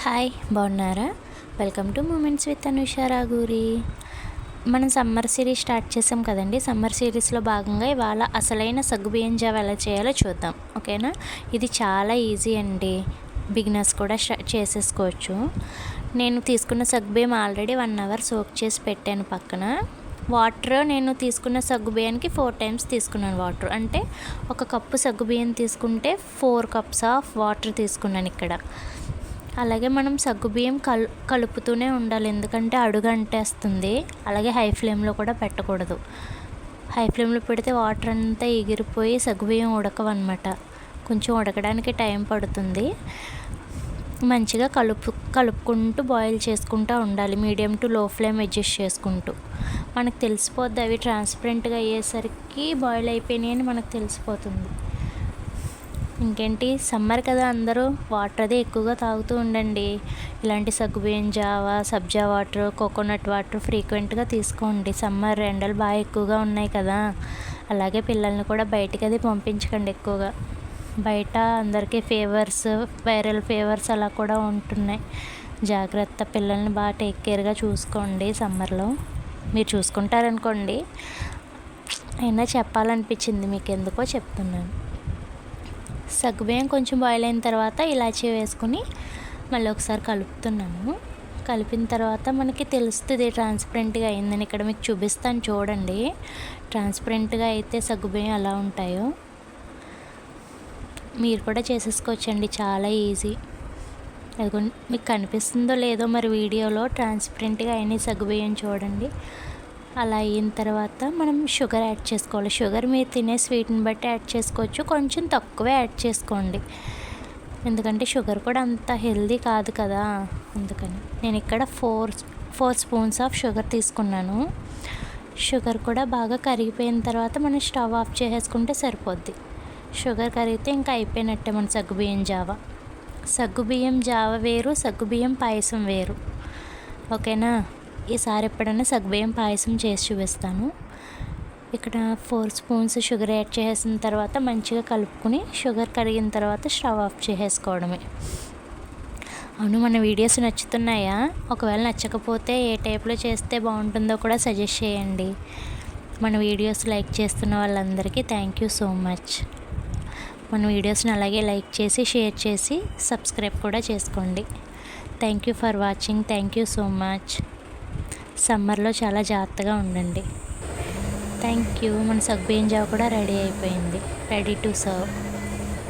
Hi బాగున్నారా? Welcome to moments with Anusha Raguri. మనం summer series start చేసాం కదండి. సమ్మర్ సిరీస్లో భాగంగా ఇవాళ అసలైన సగ్గుబియ్యం జావ ఎలా చేయాలో చూద్దాం, ఓకేనా? ఇది చాలా ఈజీ అండి, బిగినర్స్ కూడా చేసేసుకోవచ్చు. నేను తీసుకున్న సగ్గుబియ్యం ఆల్రెడీ 1 అవర్ సోక్ చేసి పెట్టాను పక్కన. వాటర్ నేను తీసుకున్న సగ్గుబియ్యానికి 4 టైమ్స్ తీసుకున్నాను వాటర్. అంటే 1 కప్పు సగ్గుబియ్యం తీసుకుంటే 4 కప్స్ ఆఫ్ వాటర్ తీసుకున్నాను ఇక్కడ. అలాగే మనం సగ్గుబియ్యం కలుపుతూనే ఉండాలి, ఎందుకంటే అడుగు అంటేస్తుంది. అలాగే హై ఫ్లేమ్లో కూడా పెట్టకూడదు. హై ఫ్లేమ్లో పెడితే వాటర్ అంతా ఎగిరిపోయి సగ్గుబియ్యం ఉడకవన్నమాట. కొంచెం ఉడకడానికి టైం పడుతుంది. మంచిగా కలుపుకుంటూ బాయిల్ చేసుకుంటూ ఉండాలి, మీడియం టు లో ఫ్లేమ్ అడ్జస్ట్ చేసుకుంటూ. మనకు తెలిసిపోద్ది, అవి ట్రాన్స్పరెంట్గా అయ్యేసరికి బాయిల్ అయిపోయినాయి అని మనకు తెలిసిపోతుంది. ఇంకేంటి, సమ్మర్ కదా, అందరూ వాటర్ అదే ఎక్కువగా తాగుతూ ఉండండి. ఇలాంటి సగ్గుబియ్యం జావా, సబ్జా వాటర్, కోకోనట్ వాటర్ ఫ్రీక్వెంట్గా తీసుకోండి. సమ్మర్ ఎండలు బాగా ఎక్కువగా ఉన్నాయి కదా. అలాగే పిల్లల్ని కూడా బయటికి అది పంపించకండి ఎక్కువగా. బయట అందరికీ ఫీవర్స్, వైరల్ ఫీవర్స్ అలా కూడా ఉంటున్నాయి. జాగ్రత్త, పిల్లల్ని బాగా టేక్ కేర్గా చూసుకోండి సమ్మర్లో. మీరు చూసుకుంటారనుకోండి, అయినా చెప్పాలనిపించింది మీకు, ఎందుకో చెప్తున్నాను. సగ్గుబియ్యం కొంచెం బాయిల్ అయిన తర్వాత ఇలాచీ వేసుకుని మళ్ళీ ఒకసారి కలుపుతున్నాను. కలిపిన తర్వాత మనకి తెలుస్తుంది ట్రాన్స్పరెంట్గా అయిందని. ఇక్కడ మీకు చూపిస్తాను చూడండి, ట్రాన్స్పరెంట్గా అయితే సగ్గుబియ్యం ఎలా ఉంటాయో. మీరు కూడా చేసేసుకోవచ్చండి, చాలా ఈజీ. అది మీకు కనిపిస్తుందో లేదో మరి వీడియోలో, ట్రాన్స్పరెంట్గా అయిన సగ్గుబియ్యం చూడండి. అలా అయిన తర్వాత మనం షుగర్ యాడ్ చేసుకోవాలి. షుగర్ మీరు తినే స్వీట్ని బట్టి యాడ్ చేసుకోవచ్చు, కొంచెం తక్కువే యాడ్ చేసుకోండి, ఎందుకంటే షుగర్ కూడా అంత హెల్దీ కాదు కదా. అందుకని నేను ఇక్కడ 4 స్పూన్స్ ఆఫ్ షుగర్ తీసుకున్నాను. షుగర్ కూడా బాగా కరిగిపోయిన తర్వాత మనం స్టవ్ ఆఫ్ చేసేసుకుంటే సరిపోద్ది. షుగర్ కరిగితే ఇంకా అయిపోయినట్టే మన సగ్గుబియ్యం జావ. సగ్గుబియ్యం జావ వేరు, సగ్గుబియ్యం పాయసం వేరు, ఓకేనా? ఈసారి ఎప్పుడైనా సగ్గుబియ్యం పాయసం చేసి చూపిస్తాను. ఇక్కడ 4 స్పూన్స్ షుగర్ యాడ్ చేసిన తర్వాత మంచిగా కలుపుకొని, షుగర్ కరిగిన తర్వాత స్టవ్ ఆఫ్ చేసేసుకోవడమే. అవును, మన వీడియోస్ నచ్చుతున్నాయా? ఒకవేళ నచ్చకపోతే ఏ టైప్లో చేస్తే బాగుంటుందో కూడా సజెస్ట్ చేయండి. మన వీడియోస్ లైక్ చేస్తున్న వాళ్ళందరికీ థ్యాంక్ యూ సో మచ్. మన వీడియోస్ని అలాగే లైక్ చేసి, షేర్ చేసి, సబ్స్క్రైబ్ కూడా చేసుకోండి. Thank you for watching. Thank you so much. సమ్మర్లో చాలా జాగ్రత్తగా ఉండండి. Thank you. మన సగ్గుబియ్యం జావ కూడా రెడీ అయిపోయింది, రెడీ టు సర్వ్.